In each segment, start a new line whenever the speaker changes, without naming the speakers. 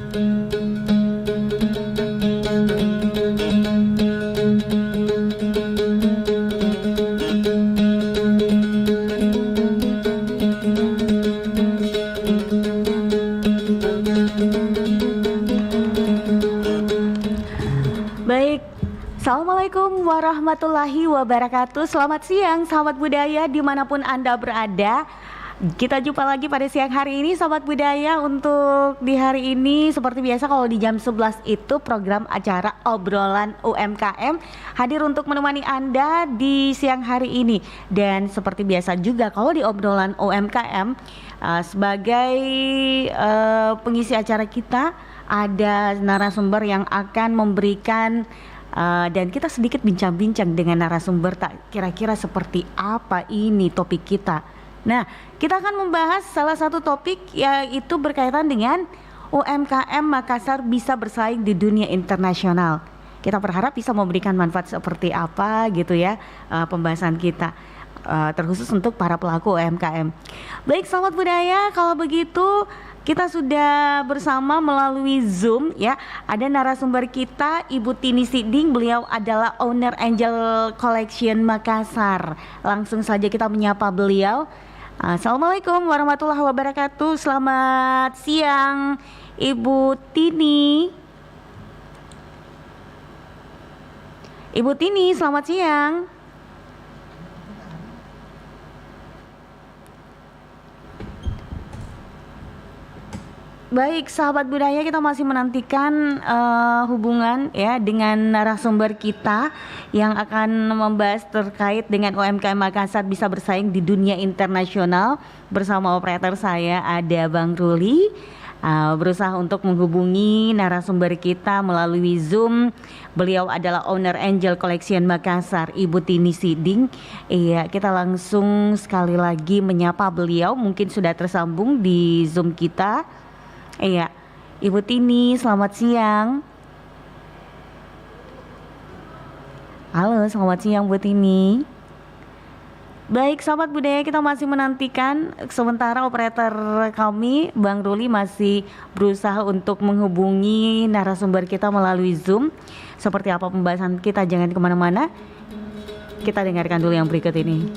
Baik, Assalamualaikum warahmatullahi wabarakatuh. Selamat siang sahabat budaya dimanapun Anda berada. Kita jumpa lagi pada siang hari ini sahabat budaya. Untuk di hari ini seperti biasa kalau di jam 11 itu program acara obrolan UMKM hadir untuk menemani Anda di siang hari ini. Dan seperti biasa juga kalau di obrolan UMKM sebagai pengisi acara kita ada narasumber yang akan memberikan dan kita sedikit bincang-bincang dengan narasumber tak kira-kira seperti apa ini topik kita. Nah, kita akan membahas salah satu topik yaitu berkaitan dengan UMKM Makassar bisa bersaing di dunia internasional. Kita berharap bisa memberikan manfaat seperti apa gitu ya pembahasan kita. Terkhusus untuk para pelaku UMKM. Baik sahabat budaya, kalau begitu kita sudah bersama melalui Zoom ya. Ada narasumber kita Ibu Tini Siding, beliau adalah owner Angel Collection Makassar. Langsung saja kita menyapa beliau. Assalamualaikum warahmatullahi wabarakatuh. Selamat siang Ibu Tini. Ibu Tini, selamat siang. Baik sahabat budaya, kita masih menantikan hubungan ya dengan narasumber kita yang akan membahas terkait dengan UMKM Makassar bisa bersaing di dunia internasional. Bersama operator saya ada Bang Ruli, berusaha untuk menghubungi narasumber kita melalui Zoom. Beliau adalah owner Angel Collection Makassar, Ibu Tini Siding. Iya, kita langsung sekali lagi menyapa beliau. Mungkin sudah tersambung di Zoom kita. Iya, Ibu Tini, selamat siang. Halo, selamat siang Bu Tini. Baik, sahabat budaya, kita masih menantikan. Sementara operator kami, Bang Ruli, masih berusaha untuk menghubungi narasumber kita melalui Zoom. Seperti apa pembahasan kita, jangan kemana-mana. Kita dengarkan dulu yang berikut ini.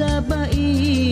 Sabai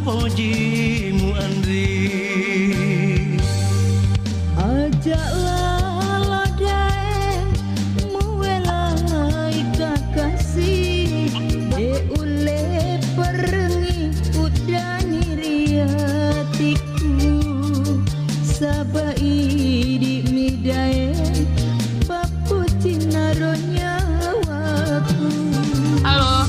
pujimu Andri.
Ajaklah ladae muelai kakasih de ule perengi udani riatiku sabai di midae paputi naronya waku.
Halo.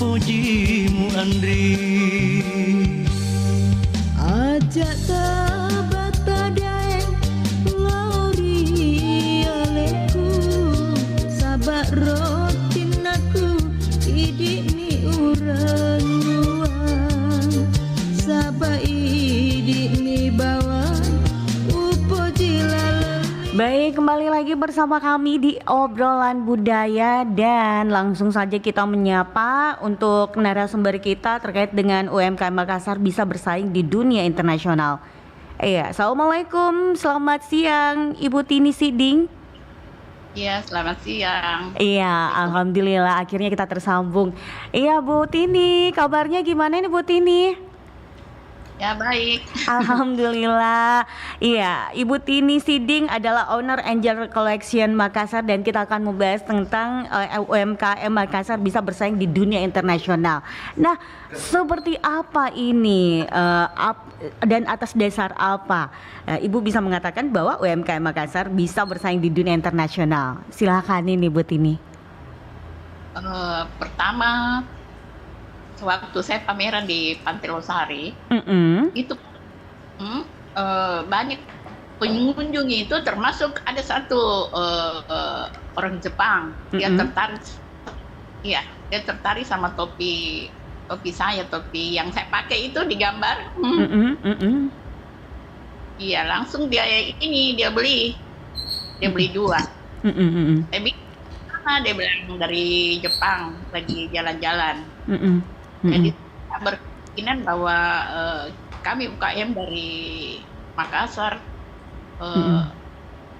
pujimu Andri.
Ajak tabata daeng lauri aleku sabak rotinaku idik mi urang ruang sabak idik mi bawang upo jilalan.
Baik, kembali lagi bersama kami di Obrolan Budaya dan langsung saja kita menyapa untuk narasumber kita terkait dengan UMKM Makassar bisa bersaing di dunia internasional. Iya, assalamualaikum, selamat siang Ibu Tini Siding.
Iya, selamat siang.
Iya, alhamdulillah akhirnya kita tersambung. Iya Bu Tini, kabarnya gimana nih Bu Tini?
Ya, baik.
Alhamdulillah. Iya, Ibu Tini Siding adalah owner Angel Collection Makassar dan kita akan membahas tentang UMKM Makassar bisa bersaing di dunia internasional. Nah, seperti apa ini dan atas dasar apa Ibu bisa mengatakan bahwa UMKM Makassar bisa bersaing di dunia internasional? Silakan ini Bu Tini.
Pertama, waktu saya pameran di Pantai Losari, itu banyak pengunjungnya itu termasuk ada satu orang Jepang. Dia tertarik, iya, dia tertarik sama topi saya, topi yang saya pakai itu digambar. Iya, langsung dia beli dua. Saya bilang, dia bilang dari Jepang lagi jalan-jalan. Jadi berkeyakinan bahwa kami UKM dari Makassar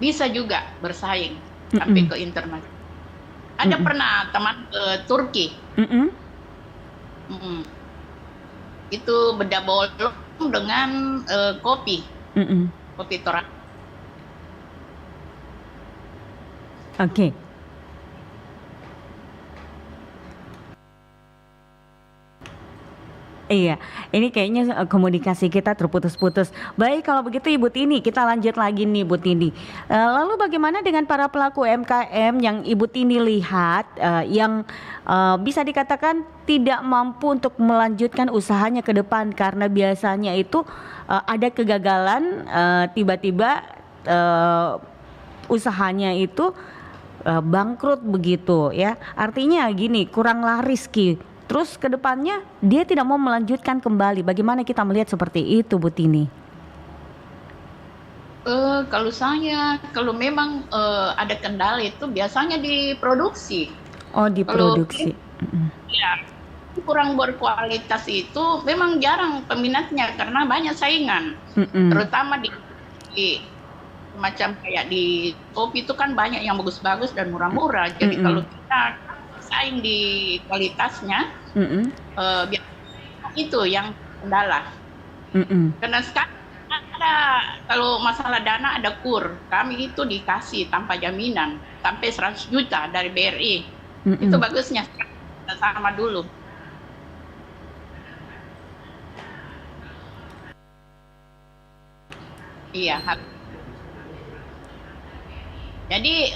bisa juga bersaing sampai ke internasional. Ada pernah teman ke Turki, itu beda bolong dengan kopi torak.
Oke. Iya, ini kayaknya komunikasi kita terputus-putus. Baik, kalau begitu Ibu Tini, kita lanjut lagi nih Ibu Tini. Lalu bagaimana dengan para pelaku UMKM yang Ibu Tini lihat yang bisa dikatakan tidak mampu untuk melanjutkan usahanya ke depan karena biasanya itu ada kegagalan, tiba-tiba usahanya itu bangkrut begitu ya. Artinya gini, kurang laris terus ke depannya dia tidak mau melanjutkan kembali. Bagaimana kita melihat seperti itu, Bu Tini?
Kalau memang ada kendala itu biasanya diproduksi.
Oh, diproduksi.
Ya, kurang berkualitas itu memang jarang peminatnya karena banyak saingan. Terutama di macam kayak di kopi itu kan banyak yang bagus-bagus dan murah-murah. Jadi kalau kita saing di kualitasnya, itu yang kendala.
Mm-mm.
Karena sekarang ada, kalau masalah dana ada kur, kami itu dikasih tanpa jaminan sampai 100 juta dari BRI.
Mm-mm.
Itu bagusnya sama dulu. Iya. Jadi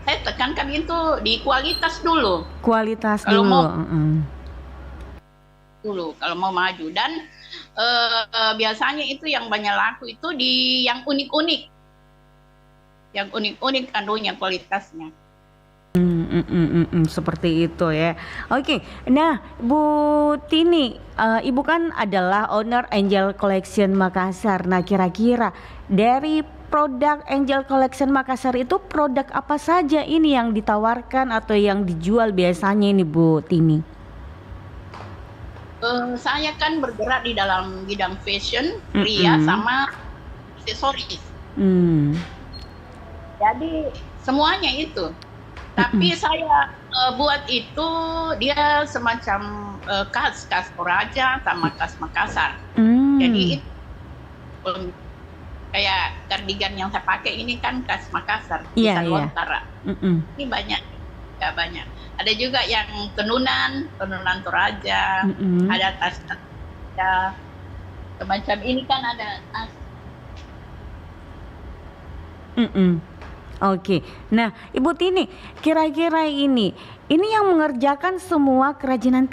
saya tekankan itu di kualitas dulu.
Kualitas
Kalau
dulu.
mau
Mm-mm.
kalau mau maju, dan biasanya itu yang banyak laku itu di yang unik-unik, anunya kualitasnya.
Seperti itu ya. Oke, nah Bu Tini, Ibu kan adalah owner Angel Collection Makassar. Nah, kira-kira dari produk Angel Collection Makassar itu produk apa saja ini yang ditawarkan atau yang dijual biasanya ini Bu Tini?
Saya kan bergerak di dalam bidang fashion, pria sama aksesoris. Jadi semuanya itu. Tapi saya buat itu dia semacam khas Toraja sama khas Makassar. Jadi itu kayak kardigan yang saya pakai ini kan khas Makassar, bisa Lontara. Ini banyak. Ada juga yang tenunan Toraja, ada tas ya, semacam ini kan ada tas.
Oke, nah Ibu Tini, kira-kira ini yang mengerjakan semua kerajinan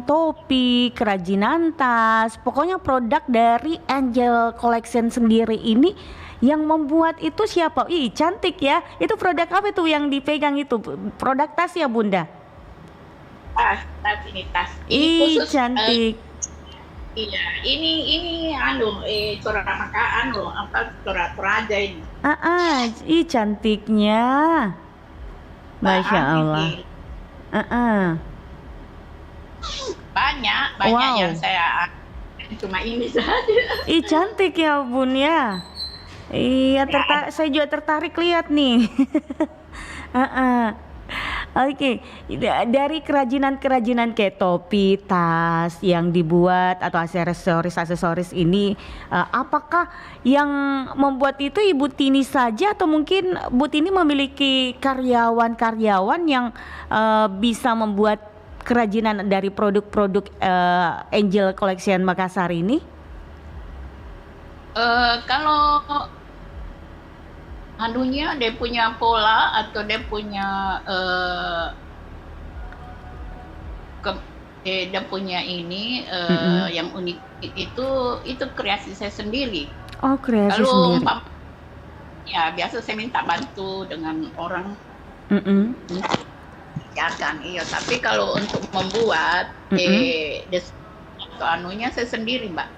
topi, kerajinan tas, pokoknya produk dari Angel Collection sendiri ini yang membuat itu siapa? Ih, cantik ya. Itu produk apa itu yang dipegang itu? Produk tas ya, Bunda?
Tas ini tas.
Ih, khusus, cantik.
Iya, ini Toraja ini.
Ih cantiknya. Masya Allah.
Banyak yang saya cuma ini saja.
Ih cantik ya Bun ya. Iya, saya juga tertarik lihat nih. Oke, dari kerajinan kayak topi, tas yang dibuat atau aksesoris ini, apakah yang membuat itu Ibu Tini saja atau mungkin Bu Tini memiliki karyawan yang bisa membuat kerajinan dari produk-produk Angel Collection Makassar ini?
Kalau anunya dia punya pola atau dia punya dia punya ini yang unik itu kreasi saya sendiri.
Oh, kreasi
kalau
sendiri.
Ya biasa saya minta bantu dengan orang. Iya, tapi kalau untuk membuat atau anunya saya sendiri, Mbak.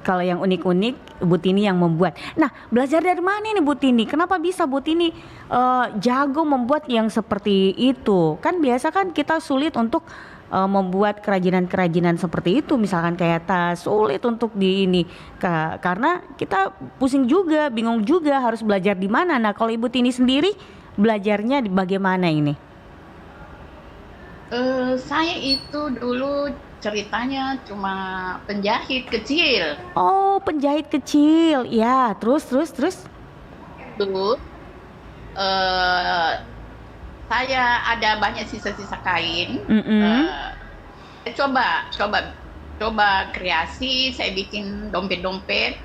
Kalau yang unik-unik Bu Tini yang membuat. Nah, belajar dari mana nih Bu Tini? Kenapa bisa Bu Tini jago membuat yang seperti itu? Kan biasa kan kita sulit untuk membuat kerajinan seperti itu, misalkan kayak tas, sulit untuk karena kita pusing juga, bingung juga harus belajar di mana. Nah, kalau Ibu Tini sendiri belajarnya bagaimana ini?
Saya itu dulu ceritanya cuma penjahit kecil.
Oh, penjahit kecil. Ya, terus.
Dulu saya ada banyak sisa-sisa kain. Coba kreasi, saya bikin dompet-dompet.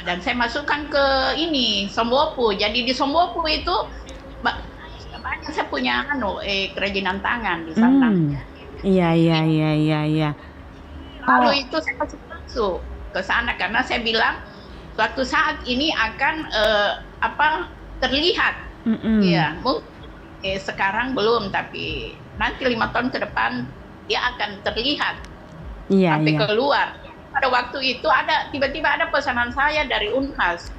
Dan saya masukkan ke ini Sombopu. Jadi di Sombopu itu banyak saya punya kerajinan tangan di sana.
Iya.
Lalu itu saya masuk ke sana karena saya bilang suatu saat ini akan terlihat. Iya, sekarang belum, tapi nanti 5 tahun ke depan dia akan terlihat sampai keluar. Pada waktu itu tiba-tiba ada pesanan saya dari Unhas.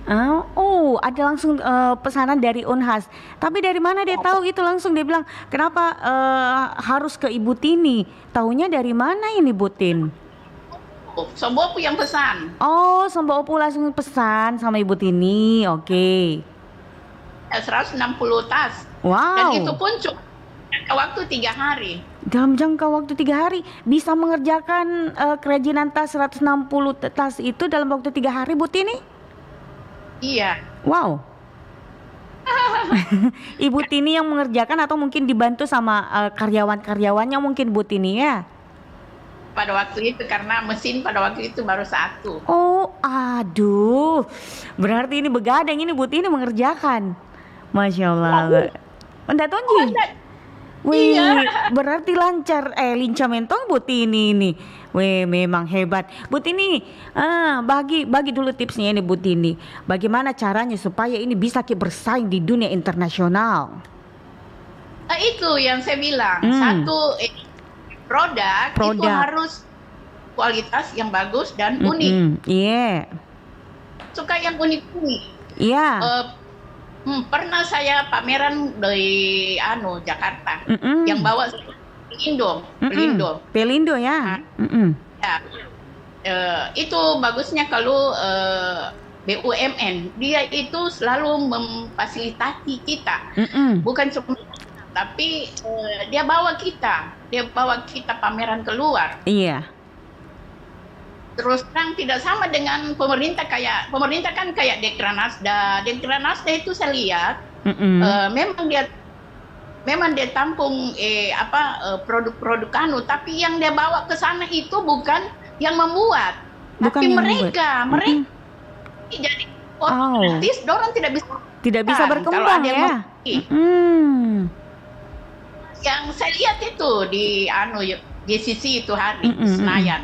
Ada langsung pesanan dari Unhas. Tapi dari mana dia tahu itu langsung? Dia bilang, kenapa harus ke Ibu Tini? Taunya dari mana ini Bu Tin?
Sombopu yang pesan.
Oh, Sombopu langsung pesan sama Ibu Tini. Oke.
160 tas.
Wow.
Dan itu pun waktu 3 hari.
Dalam jangka waktu 3 hari bisa mengerjakan kerajinan tas 160 tas itu dalam waktu 3 hari, Bu Tini?
Iya.
Wow. Ibu Tini yang mengerjakan atau mungkin dibantu sama karyawan-karyawannya mungkin, Bu Tini ya?
Pada waktu itu karena mesin pada waktu itu baru 1.
Oh, aduh. Berarti ini begadang ini Bu Tini mengerjakan. Masya Allah. Enggak tonji. Wih, berarti lancar lincah mentong Bu Tini ini. Wih, memang hebat. Bu Tini, bagi dulu tipsnya ini Bu Tini. Bagaimana caranya supaya ini bisa bersaing di dunia internasional?
Itu yang saya bilang. Satu, produk itu harus kualitas yang bagus dan unik.
Iya.
Suka yang unik-unik.
Iya.
Pernah saya pameran dari Jakarta, yang bawa
Pelindo ya.
Ya. Itu bagusnya kalau BUMN dia itu selalu memfasilitasi kita, bukan cuma tapi dia bawa kita pameran keluar.
Iya.
Terus terang tidak sama dengan pemerintah kan kayak Dekranasda itu saya lihat memang dia tampung produk-produk tapi yang dia bawa ke sana itu bukan yang membuat, tapi mereka jadi artis dorang tidak bisa
berkembang ya.
Yang saya lihat itu di GCC itu hari Senayan.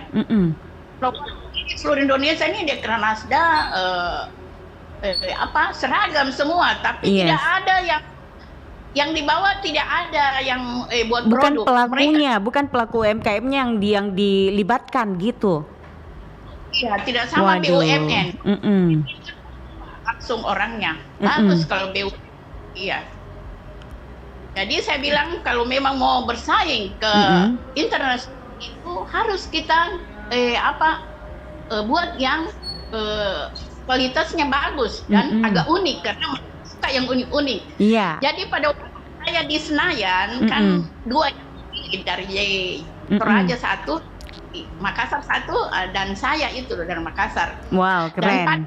Seluruh Indonesia ini Dekranasda seragam semua, tapi tidak ada yang dibawa, tidak ada yang buat
bukan
produk.
Pelakunya, bukan pelaku UMKM-nya yang dilibatkan gitu.
Iya, tidak sama. Waduh. BUMN. Langsung orangnya. Bagus kalau BUMN. Iya. Jadi saya bilang kalau memang mau bersaing ke internasional itu harus kita buat yang kualitasnya bagus dan agak unik, karena suka yang unik-unik.
Iya.
Jadi pada waktu saya di Senayan kan 2 dari Toraja 1, Makassar 1, dan saya itu dari Makassar.
Wow, keren.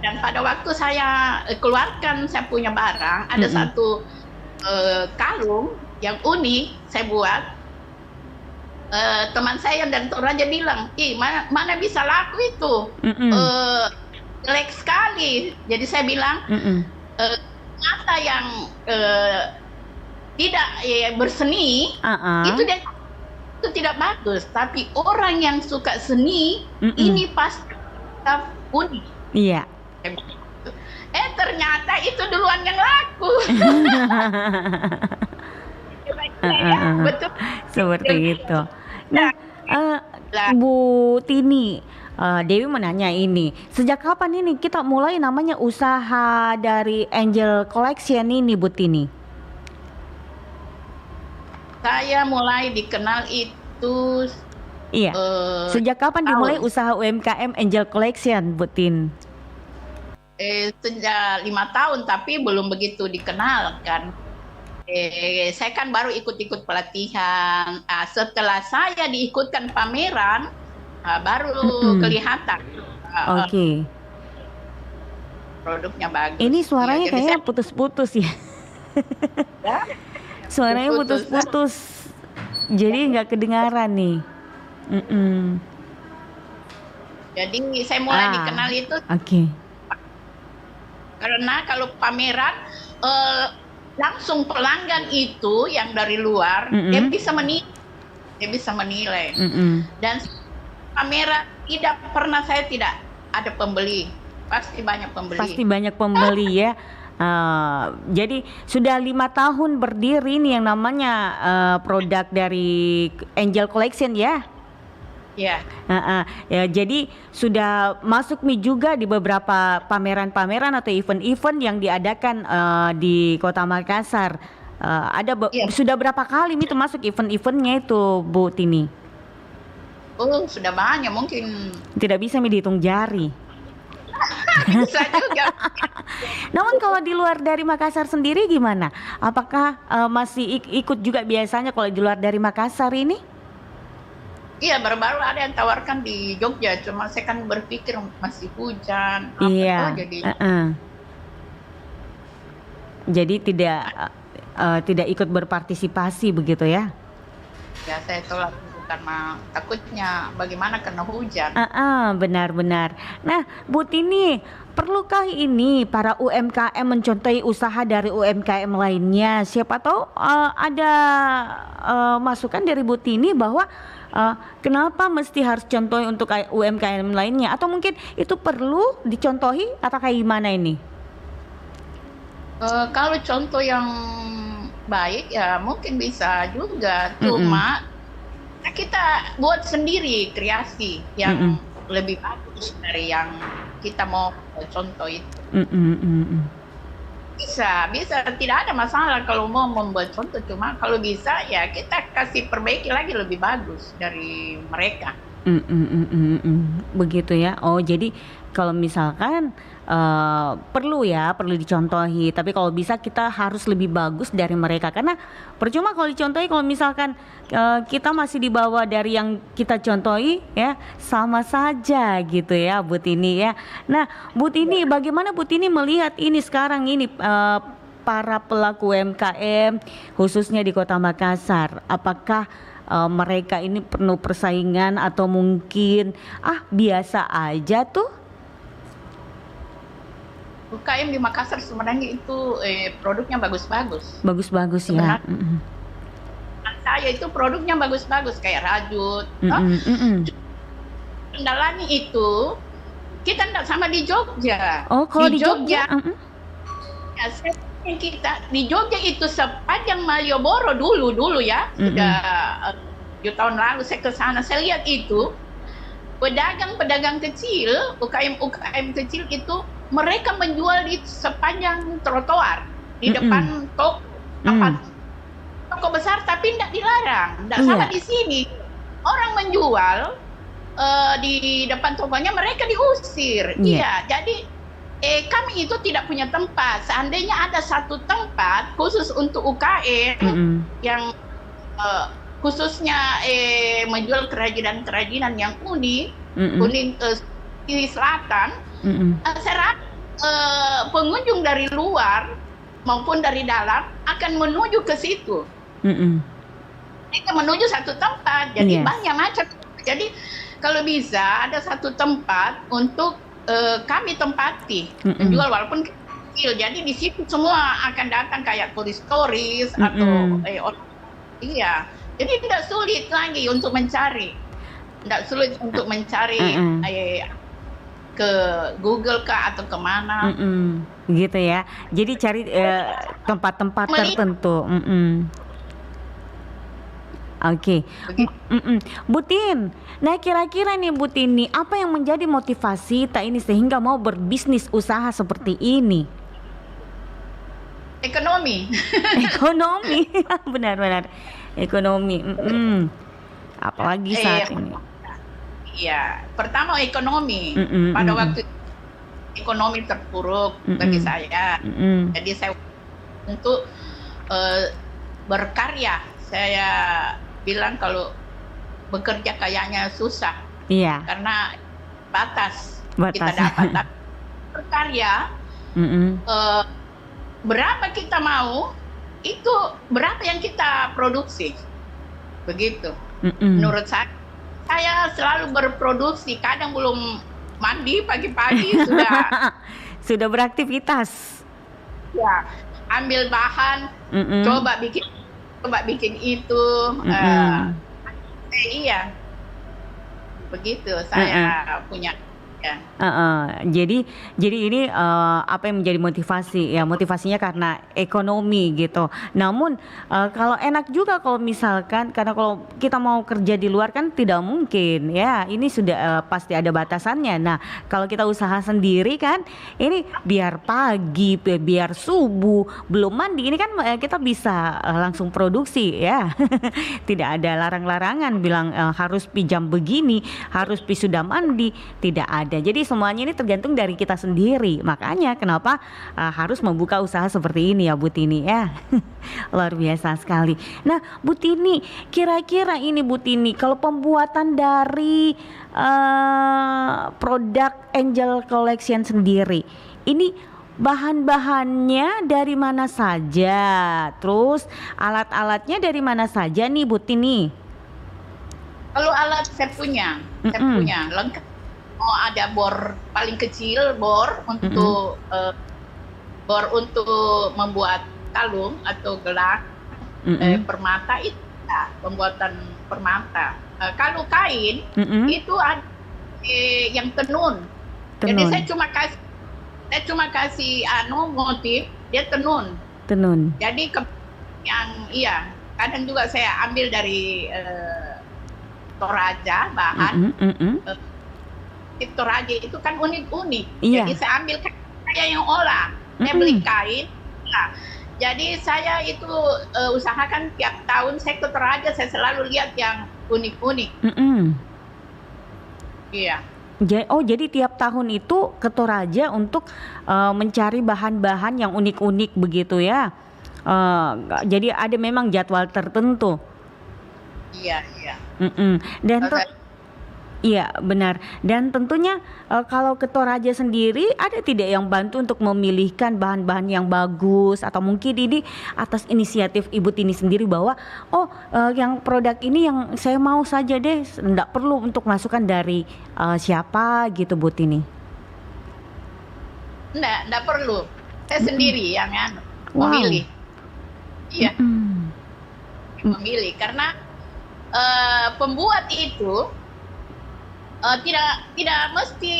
Dan pada waktu saya keluarkan saya punya barang, ada satu kalung yang unik saya buat. Teman saya dan Toraja bilang, mana bisa laku itu, jelek sekali. Jadi saya bilang, ternyata yang tidak berseni itu tidak bagus, tapi orang yang suka seni ini pasti unik.
Iya.
Ternyata itu duluan yang laku.
Betul. Seperti itu. Nah, Bu Tini, Dewi menanya ini, sejak kapan ini kita mulai namanya usaha dari Angel Collection ini, Bu Tini?
Saya mulai dikenal itu.
Iya. Sejak kapan dimulai usaha UMKM Angel Collection, Bu Tin?
Sejak 5 tahun, tapi belum begitu dikenal kan. Saya kan baru ikut-ikut pelatihan. Setelah saya diikutkan pameran, baru kelihatan.
Oke.
Produknya bagus.
Ini suaranya kayaknya putus-putus ya. Suaranya putus-putus. Jadi nggak kedengaran nih.
Jadi saya mulai dikenal itu.
Oke.
Karena kalau pameran langsung pelanggan itu yang dari luar dia bisa menilai. Dan pameran saya tidak ada pembeli, pasti banyak pembeli
ya. Jadi sudah 5 tahun berdiri nih yang namanya produk dari Angel Collection ya.
Ya.
Ya, jadi sudah masuk nih juga di beberapa pameran-pameran atau event-event yang diadakan di Kota Makassar. Sudah berapa kali itu masuk event-eventnya itu, Bu Tini?
Oh, sudah banyak, mungkin
tidak bisa dihitung jari.
Bisa juga.
Namun kalau di luar dari Makassar sendiri gimana? Apakah masih ikut juga biasanya kalau di luar dari Makassar ini?
Iya, baru-baru ada yang tawarkan di Jogja, cuma saya kan berpikir masih hujan, apa
Iya.
tuh, jadi
Jadi tidak ikut berpartisipasi begitu ya?
ya saya tolak dulu karena takutnya bagaimana karena hujan.
Benar-benar. Nah, Bu Tini, perlukah ini para UMKM mencontohi usaha dari UMKM lainnya? Siapa tahu ada masukan dari Bu Tini bahwa kenapa mesti harus contohi untuk UMKM lainnya? Atau mungkin itu perlu dicontohi atau kayak gimana ini?
Kalau contoh yang baik ya mungkin bisa juga, cuma kita buat sendiri kreasi yang lebih bagus dari yang kita mau contoh itu. Bisa tidak ada masalah kalau mau membuat contoh, cuma kalau bisa ya kita kasih perbaiki lagi lebih bagus dari mereka.
Begitu ya. Oh, jadi kalau misalkan perlu dicontohi, tapi kalau bisa kita harus lebih bagus dari mereka, karena percuma kalau dicontohi kalau misalkan kita masih di bawah dari yang kita contohi ya, sama saja gitu ya Bu Tini ya. Nah Bu Tini, bagaimana Bu Tini melihat ini sekarang ini para pelaku UMKM khususnya di Kota Makassar? Apakah mereka ini penuh persaingan atau mungkin biasa aja tuh?
UKM di Makassar sebenarnya itu produknya bagus-bagus.
Bagus-bagus ya.
Saya itu produknya bagus-bagus kayak rajut. Kendalanya itu kita tidak sama di Jogja.
Oh, kalau di Jogja?
Ya, kita di Jogja itu sepanjang Malioboro dulu ya, sudah 7 tahun lalu saya ke sana, saya lihat itu pedagang-pedagang kecil, UKM kecil itu mereka menjual di sepanjang trotoar di depan toko besar, tapi tidak dilarang, tidak sama di sini. Orang menjual di depan tokonya mereka diusir. Iya, jadi kami itu tidak punya tempat. Seandainya ada satu tempat khusus untuk UKM yang khususnya menjual kerajinan-kerajinan yang unik di selatan, saya rasa pengunjung dari luar maupun dari dalam akan menuju ke situ. Mereka menuju satu tempat, jadi banyak macam. Jadi kalau bisa ada satu tempat untuk kami tempati menjual walaupun kecil. Jadi di situ semua akan datang kayak turis atau iya. Jadi tidak sulit lagi untuk mencari. Tidak sulit untuk mencari ke Google kah atau kemana.
Gitu ya. Jadi cari tempat-tempat tertentu. Oke. Bu Tin, nah kira-kira nih Bu Tini, apa yang menjadi motivasi kita ini sehingga mau berbisnis usaha seperti ini?
Ekonomi.
Ekonomi, benar-benar ekonomi. Apalagi saat ini.
Iya, pertama ekonomi. Pada waktu ekonomi terpuruk bagi saya, jadi saya untuk berkarya. Saya bilang kalau bekerja kayaknya susah, karena batas. Kita dapat berkarya. Berapa kita mau, itu berapa yang kita produksi, begitu. Menurut saya selalu berproduksi, kadang belum mandi pagi-pagi
sudah beraktivitas.
Ya, ambil bahan, coba bikin itu. Iya, begitu saya punya.
Jadi ini apa yang menjadi motivasi ya, motivasinya karena ekonomi gitu. Namun kalau enak juga kalau misalkan, karena kalau kita mau kerja di luar kan tidak mungkin ya, ini sudah pasti ada batasannya. Nah kalau kita usaha sendiri kan, ini biar pagi biar subuh belum mandi, ini kan kita bisa langsung produksi ya. Tidak ada larang-larangan bilang harus jam begini, harus sudah mandi, tidak ada ada. Jadi semuanya ini tergantung dari kita sendiri. Makanya kenapa harus membuka usaha seperti ini ya Bu Tini ya. Luar biasa sekali. Nah Bu Tini, kira-kira ini Bu Tini, kalau pembuatan dari produk Angel Collection sendiri, ini bahan-bahannya dari mana saja? Terus alat-alatnya dari mana saja nih Bu Tini?
Kalau alat saya punya lengkap. Oh, ada bor paling kecil, bor untuk membuat kalung atau gelang, permata itu ya, pembuatan permata. Kalau kain itu ada yang tenun. Jadi saya cuma kasih motif, dia tenun. Jadi kadang juga saya ambil dari Toraja bahan. Toraja itu kan unik-unik.
Iya.
Jadi saya ambil kayak yang olah. Saya beli kain. Nah, jadi saya itu usahakan tiap tahun saya ke Toraja, saya selalu lihat yang unik-unik. Iya.
Jadi tiap tahun itu ke Toraja untuk mencari bahan-bahan yang unik-unik begitu ya. Jadi ada memang jadwal tertentu.
Iya.
Dan iya benar. Dan tentunya kalau ke Toraja sendiri ada tidak yang bantu untuk memilihkan bahan-bahan yang bagus, atau mungkin ini atas inisiatif Ibu Tini sendiri bahwa yang produk ini yang saya mau saja deh, enggak perlu untuk masukan dari siapa gitu Bu Tini?
Enggak perlu. Saya sendiri yang memilih. Iya. Memilih karena pembuat itu tidak mesti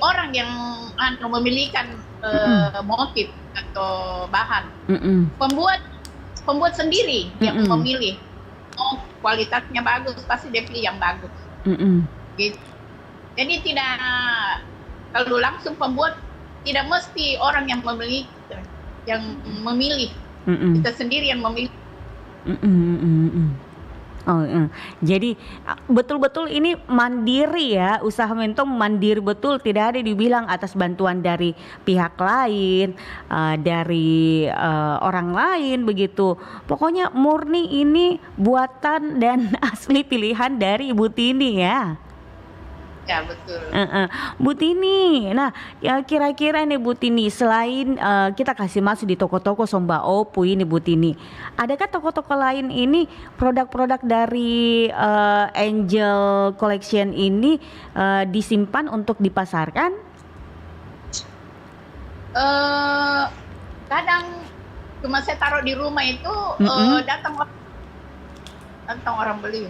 orang yang memilihkan motif atau bahan. Pembuat sendiri yang memilih. Oh, kualitasnya bagus, pasti dia pilih yang bagus. Gitu. Jadi kalau langsung pembuat tidak mesti orang yang memilih. Kita sendiri yang memilih.
Jadi betul-betul ini mandiri ya, usaha Mentong mandiri betul, tidak ada dibilang atas bantuan dari pihak lain, dari orang lain begitu. Pokoknya murni ini buatan dan asli pilihan dari Ibu Tini ya.
Ya betul.
Bu Tini, nah ya kira-kira nih Bu Tini, selain kita kasih masuk di toko-toko Somba Opu ini Bu Tini, adakah toko-toko lain ini produk-produk dari Angel Collection ini disimpan untuk dipasarkan?
Kadang cuma saya taruh di rumah itu datang orang beli.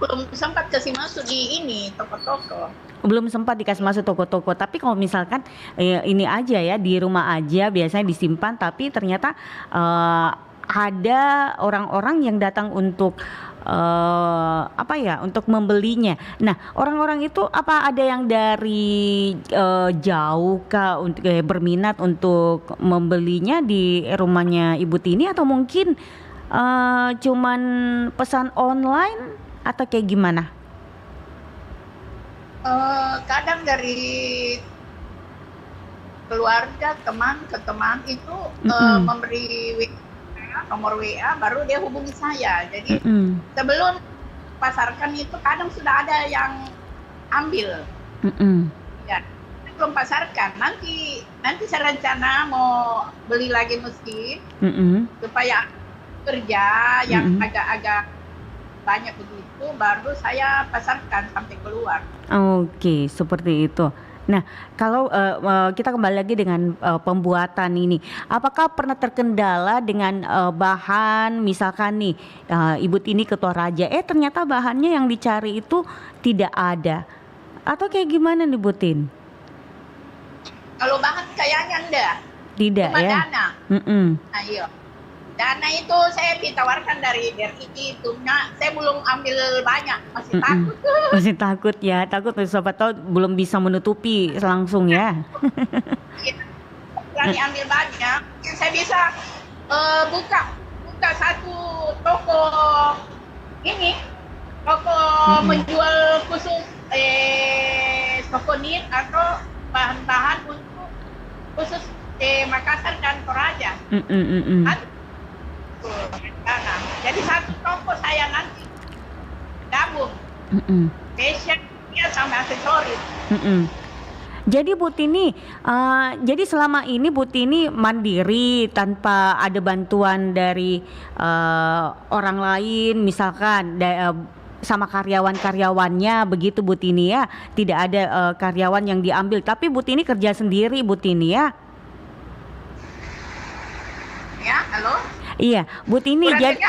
Belum sempat kasih masuk di toko-toko.
Belum sempat dikasih masuk toko-toko. Tapi kalau misalkan ini aja ya, di rumah aja biasanya disimpan, tapi ternyata ada orang-orang yang datang untuk untuk membelinya. Nah, orang-orang itu apa ada yang dari jauh kah untuk berminat untuk membelinya di rumahnya Ibu Tini, atau mungkin cuman pesan online atau kayak gimana?
Kadang dari keluarga, teman ke teman itu memberi nomor WA, baru dia hubungi saya. Jadi sebelum pasarkan itu kadang sudah ada yang ambil. Ya, belum pasarkan. Nanti saya rencana mau beli lagi mesin supaya kerja yang agak-agak banyak begitu, baru saya pasarkan sampai keluar.
Oke, seperti itu. Nah, kalau kita kembali lagi dengan pembuatan ini, apakah pernah terkendala dengan bahan, misalkan nih Ibu Tini ke Toraja, ternyata bahannya yang dicari itu tidak ada, atau kayak gimana nih Bu Tin?
Kalau bahan kayaknya enggak.
Tidak. Cuma ya?
Dana. Ayo. Dana itu saya ditawarkan dari BRI itu, saya belum ambil banyak, masih takut.
Masih takut ya, takut siapa tahu belum bisa menutupi langsung ya.
Berani ambil banyak, saya bisa buka satu toko menjual khusus souvenir atau bahan-bahan untuk khusus Makassar dan Toraja. Nah, jadi satu toko saya nanti gabung fashion sama aksesoris.
Jadi Bu Tini, jadi selama ini Bu Tini mandiri tanpa ada bantuan dari orang lain, misalkan sama karyawan-karyawannya begitu Bu Tini ya, tidak ada karyawan yang diambil, tapi Bu Tini kerja sendiri Bu Tini ya?
Ya, halo?
Iya, Bu Tini jadi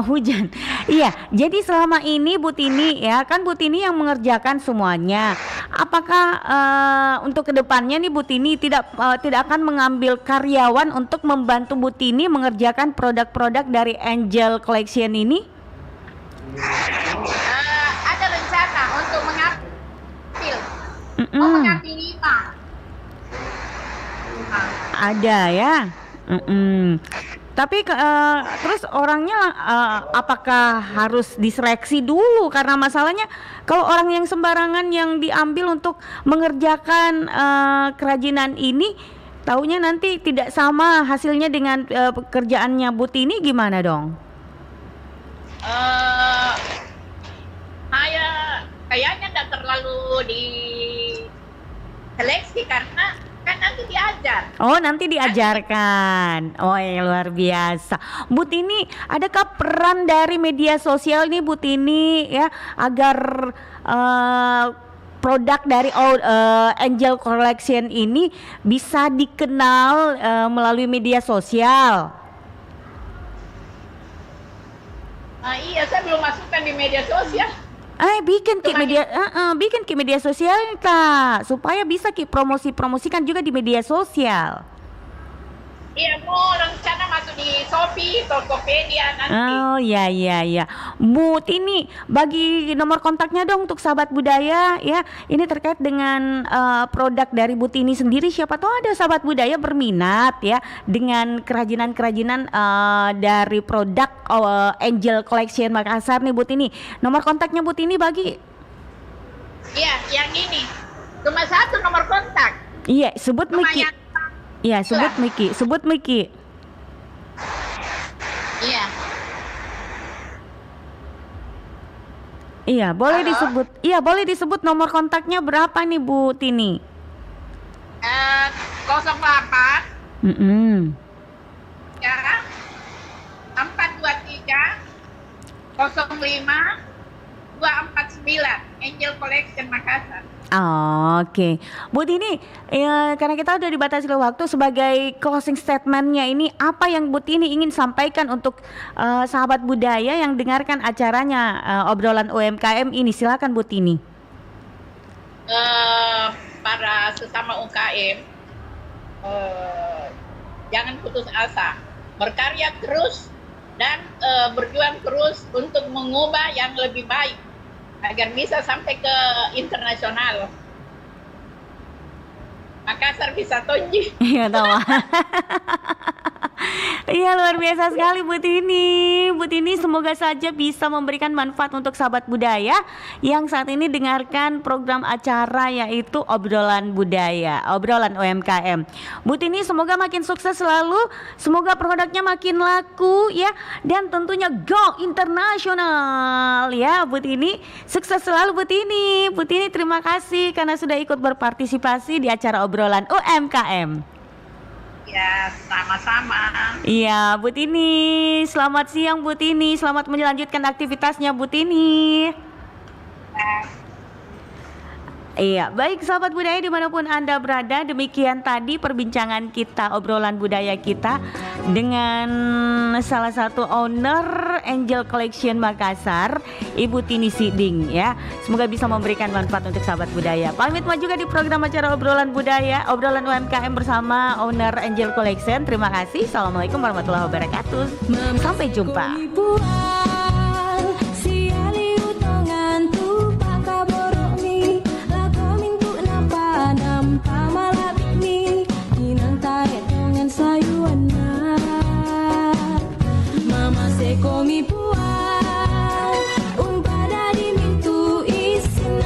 hujan. Iya, jadi selama ini Bu Tini ya, kan Bu Tini yang mengerjakan semuanya. Apakah untuk kedepannya nih Bu Tini tidak akan mengambil karyawan untuk membantu Bu Tini mengerjakan produk-produk dari Angel Collection ini?
Ada rencana untuk mengambil, mengambil 5.
Ada ya. Tapi terus orangnya apakah harus diseleksi dulu? Karena masalahnya kalau orang yang sembarangan yang diambil untuk mengerjakan kerajinan ini, taunya nanti tidak sama hasilnya dengan pekerjaannya Bu Tini, gimana dong?
Kayaknya tidak terlalu diseleksi karena kan nanti diajar.
Oh, nanti diajarkan. Oh, ya, luar biasa. Bu Tini, adakah peran dari media sosial nih Bu Tini ya agar produk dari Angel Collection ini bisa dikenal melalui media sosial?
Iya, saya belum masukkan di media sosial.
Bikin ke media sosial Kak, supaya bisa promosikan juga di media sosial.
Iya, mau rencana masuk di Shopee, Tokopedia nanti.
Oh iya. Bu Tini, bagi nomor kontaknya dong untuk sahabat budaya ya. Ini terkait dengan produk dari Bu Tini sendiri. Siapa tahu ada sahabat budaya berminat ya dengan kerajinan-kerajinan dari produk Angel Collection Makassar nih Bu Tini. Nomor kontaknya Bu Tini bagi.
Iya, yang ini. Cuma satu nomor kontak.
Iya, sebut Miki. Iya, sebut Miki.
Iya.
Iya, boleh disebut. Iya, boleh disebut nomor kontaknya berapa nih Bu Tini?
08 ya 423 05 249 Angel Collection Makassar.
Oke, Bu Tini, karena kita udah dibatasi waktu, sebagai closing statementnya ini apa yang Bu Tini ingin sampaikan untuk sahabat budaya yang dengarkan acaranya obrolan UMKM ini? Silakan Bu Tini.
Para sesama UMKM, jangan putus asa, berkarya terus dan berjuang terus untuk mengubah yang lebih baik agar bisa sampai ke internasional. Makassar bisa tonji.
Iya tahu. Iya, luar biasa sekali Bu Tini. Bu Tini semoga saja bisa memberikan manfaat untuk sahabat budaya yang saat ini dengarkan program acara yaitu obrolan budaya, obrolan UMKM. Bu Tini semoga makin sukses selalu, semoga produknya makin laku ya, dan tentunya go internasional ya Bu Tini. Sukses selalu Bu Tini. Bu Tini terima kasih karena sudah ikut berpartisipasi di acara obrolan UMKM.
Ya, sama-sama.
Iya, Bu Tini. Selamat siang Bu Tini. Selamat melanjutkan aktivitasnya Bu Tini. Iya, baik sahabat budaya dimanapun Anda berada, demikian tadi perbincangan kita, obrolan budaya kita dengan salah satu owner Angel Collection Makassar, Ibu Tini Siding ya. Semoga bisa memberikan manfaat untuk sahabat budaya. Pamit juga di program acara obrolan budaya, obrolan UMKM bersama owner Angel Collection. Terima kasih. Assalamualaikum warahmatullahi wabarakatuh. Sampai jumpa.
Komi puan umpada di mintu isin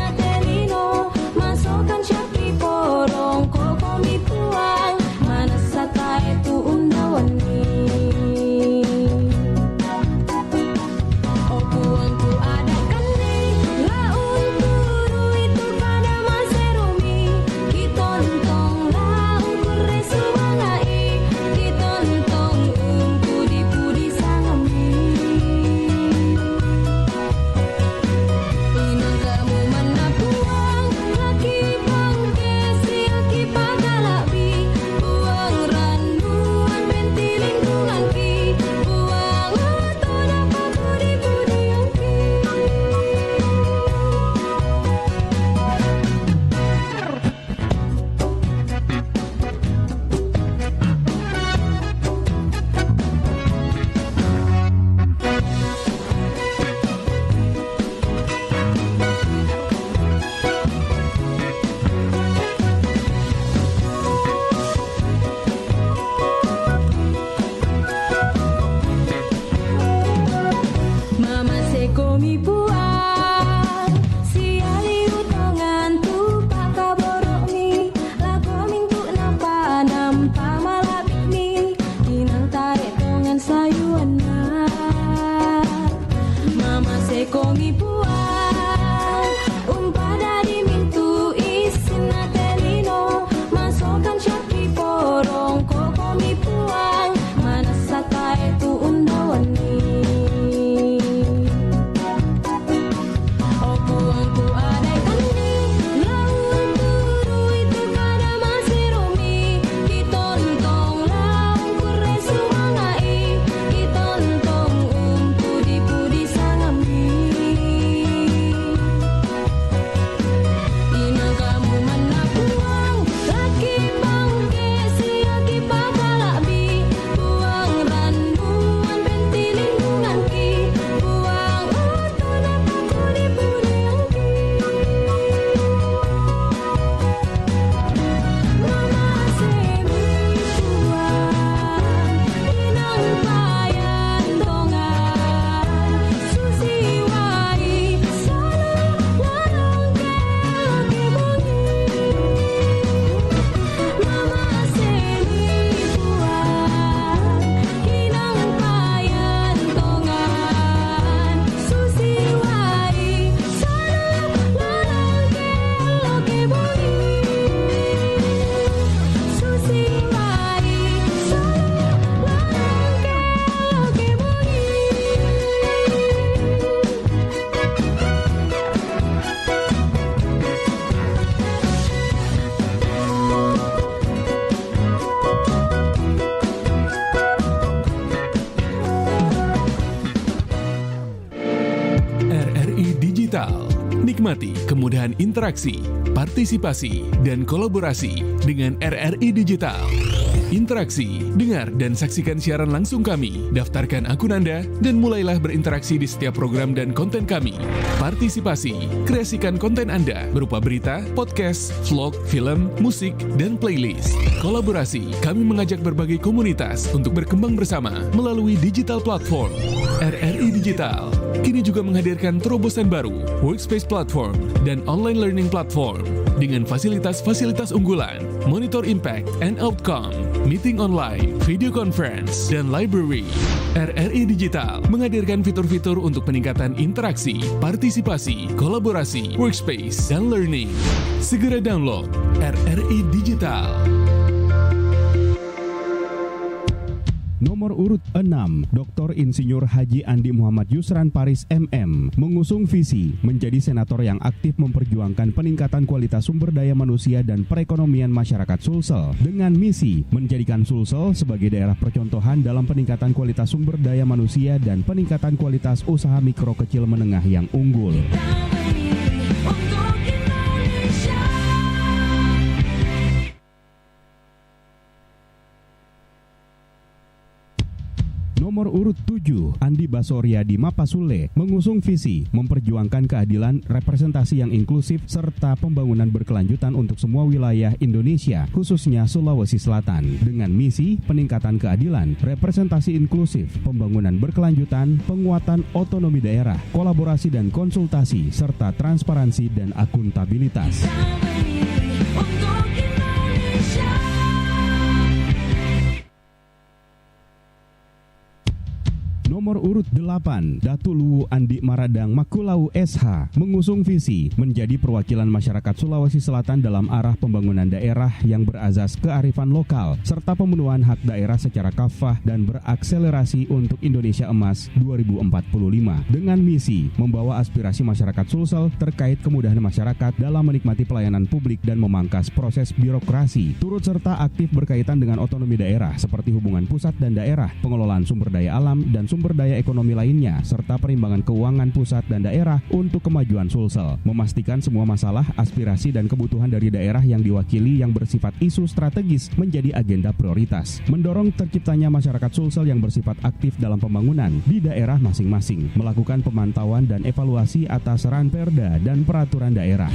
Nikmati kemudahan interaksi, partisipasi, dan kolaborasi dengan RRI Digital. Interaksi, dengar dan saksikan siaran langsung kami, daftarkan akun Anda, dan mulailah berinteraksi di setiap program dan konten kami. Partisipasi, kreasikan konten Anda berupa berita, podcast, vlog, film, musik, dan playlist. Kolaborasi, kami mengajak berbagai komunitas untuk berkembang bersama melalui digital platform. RRI Digital kini juga menghadirkan terobosan baru, workspace platform, dan online learning platform dengan fasilitas-fasilitas unggulan, monitor impact and outcome, meeting online, video conference, dan library. RRI Digital menghadirkan fitur-fitur untuk peningkatan interaksi, partisipasi, kolaborasi, workspace, dan learning. Segera download RRI Digital.
Nomor urut 6, Dr. Insinyur Haji Andi Muhammad Yusran Paris MM mengusung visi menjadi senator yang aktif memperjuangkan peningkatan kualitas sumber daya manusia dan perekonomian masyarakat Sulsel dengan misi menjadikan Sulsel sebagai daerah percontohan dalam peningkatan kualitas sumber daya manusia dan peningkatan kualitas usaha mikro kecil menengah yang unggul. Nomor urut 7, Andi Basoryadi Mapasule mengusung visi memperjuangkan keadilan, representasi yang inklusif, serta pembangunan berkelanjutan untuk semua wilayah Indonesia, khususnya Sulawesi Selatan, dengan misi peningkatan keadilan, representasi inklusif, pembangunan berkelanjutan, penguatan otonomi daerah, kolaborasi dan konsultasi, serta transparansi dan akuntabilitas. Nomor urut 8, Datu Luwu Andi Maradang Makulau SH mengusung visi menjadi perwakilan masyarakat Sulawesi Selatan dalam arah pembangunan daerah yang berazas kearifan lokal serta pemenuhan hak daerah secara kafah dan berakselerasi untuk Indonesia Emas 2045 dengan misi membawa aspirasi masyarakat Sulsel terkait kemudahan masyarakat dalam menikmati pelayanan publik dan memangkas proses birokrasi, turut serta aktif berkaitan dengan otonomi daerah seperti hubungan pusat dan daerah, pengelolaan sumber daya alam dan sumber daya ekonomi lainnya, serta perimbangan keuangan pusat dan daerah untuk kemajuan Sulsel, memastikan semua masalah, aspirasi dan kebutuhan dari daerah yang diwakili yang bersifat isu strategis menjadi agenda prioritas, mendorong terciptanya masyarakat Sulsel yang bersifat aktif dalam pembangunan di daerah masing-masing, melakukan pemantauan dan evaluasi atas ranperda dan peraturan daerah.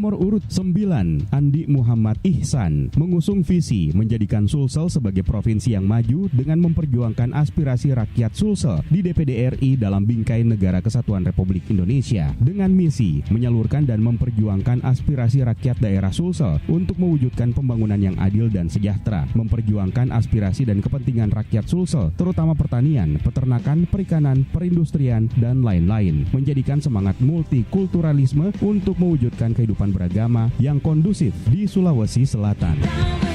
Nomor urut 9, Andi Muhammad Ihsan mengusung visi menjadikan Sulsel sebagai provinsi yang maju dengan memperjuangkan aspirasi rakyat Sulsel di DPD RI dalam bingkai Negara Kesatuan Republik Indonesia dengan misi menyalurkan dan memperjuangkan aspirasi rakyat daerah Sulsel untuk mewujudkan pembangunan yang adil dan sejahtera, memperjuangkan aspirasi dan kepentingan rakyat Sulsel terutama pertanian, peternakan, perikanan, perindustrian, dan lain-lain, menjadikan semangat multikulturalisme untuk mewujudkan kehidupan beragama yang kondusif di Sulawesi Selatan.